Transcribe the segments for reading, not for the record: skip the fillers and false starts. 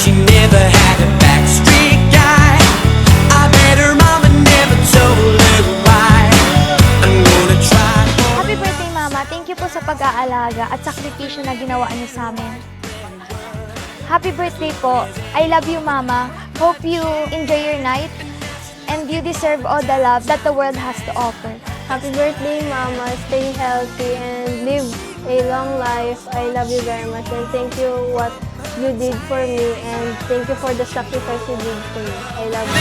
She never had a backstreet guy. I bet her mama never told her why. I'm gonna try. Happy birthday, Mama. Thank you po sa pag-aalaga at sakripisyo na ginawa niyo sa amin. Happy birthday po. I love you, Mama. Hope you enjoy your night and you deserve all the love that the world has to offer. Happy birthday, Mama. Stay healthy and live a long life. I love you very much and thank you what you did for me and thank you for the sacrifice you did for me. I love you.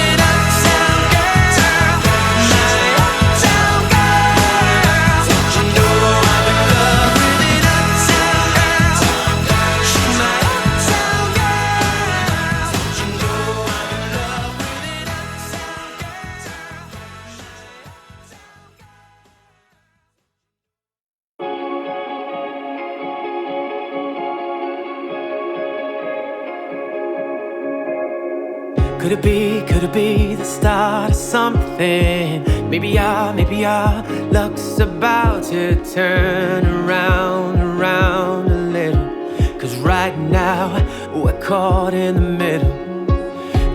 Could it be the start of something? Maybe our luck's about to turn around a little. Cause right now, we're caught in the middle.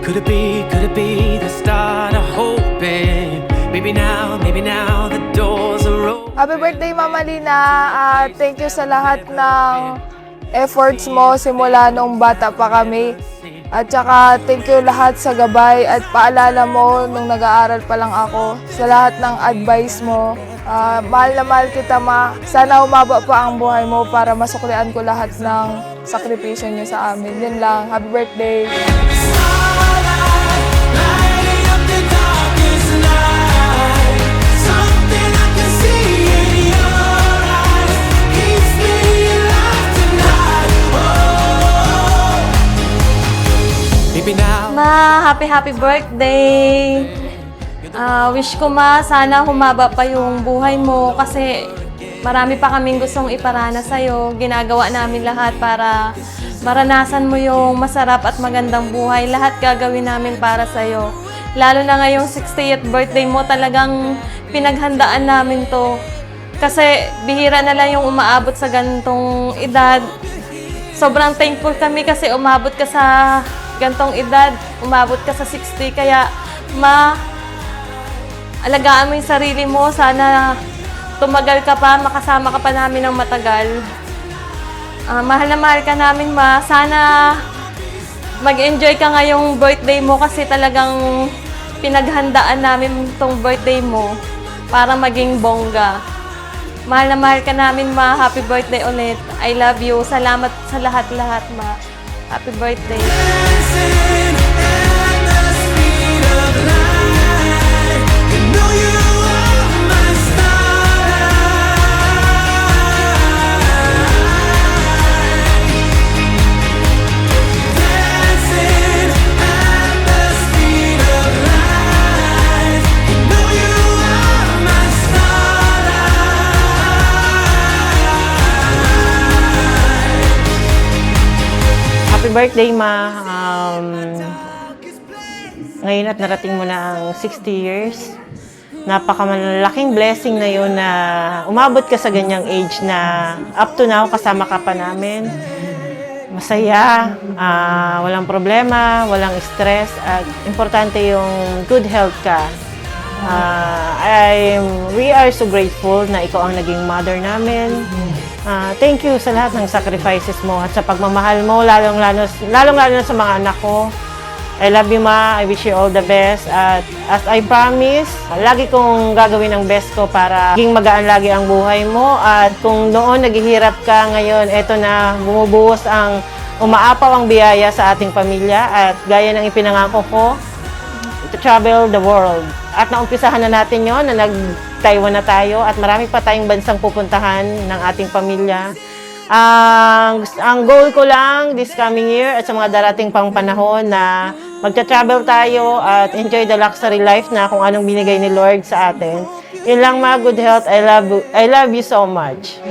Could it be the start of hoping? Maybe now, the doors are open. Happy birthday, Mama Lina! Thank you sa lahat ng efforts mo simula nung bata pa kami. At saka thank you lahat sa gabay at paalala mo nung nag-aaral pa lang ako. Sa lahat ng advice mo. Mahal na mahal kita, Ma. Sana umaba pa ang buhay mo para masuklian ko lahat ng sakripisyo niyo sa amin. Yun lang. Happy birthday! Ma, happy birthday! Wish ko, Ma, sana humaba pa yung buhay mo kasi marami pa kaming gustong iparana sa'yo. Ginagawa namin lahat para maranasan mo yung masarap at magandang buhay. Lahat gagawin namin para sa'yo. Lalo na ngayong 60th birthday mo, talagang pinaghandaan namin to. Kasi bihira na lang yung umaabot sa ganitong edad. Sobrang thankful kami kasi umabot ka sa gantong edad, umabot ka sa 60, kaya Ma, alagaan mo yung sarili mo, sana tumagal ka pa, makasama ka pa namin ng matagal. Mahal na mahal ka namin, Ma, sana mag-enjoy ka ngayong birthday mo kasi talagang pinaghandaan namin tong birthday mo para maging bongga. Mahal na mahal ka namin, Ma, happy birthday ulit. I love you, salamat sa lahat-lahat, Ma. Happy birthday. Happy birthday, Ma. Ngayon at narating mo na ang 60 years. Napakamalaking blessing na yun na umabot ka sa ganyang age na up to now kasama ka pa namin. Masaya, walang problema, walang stress, at importante yung good health ka. We are so grateful na ikaw ang naging mother namin. Thank you sa lahat ng sacrifices mo at sa pagmamahal mo, lalong-lalo na sa mga anak ko. I love you, Ma. I wish you all the best. At as I promise, lagi kong gagawin ang best ko para maging magaan lagi ang buhay mo. At kung noon naghihirap ka, ngayon, eto na, bumubuhos ang umaapaw ang biyaya sa ating pamilya. At gaya ng ipinangako ko, to travel the world. At naumpisahan na natin yon na nag-Taiwan na tayo at marami pa tayong bansang pupuntahan ng ating pamilya. Ang goal ko lang this coming year at sa mga darating pang panahon na magta-travel tayo at enjoy the luxury life na kung anong binigay ni Lord sa atin. Yun lang, Ma. Good health. I love you so much.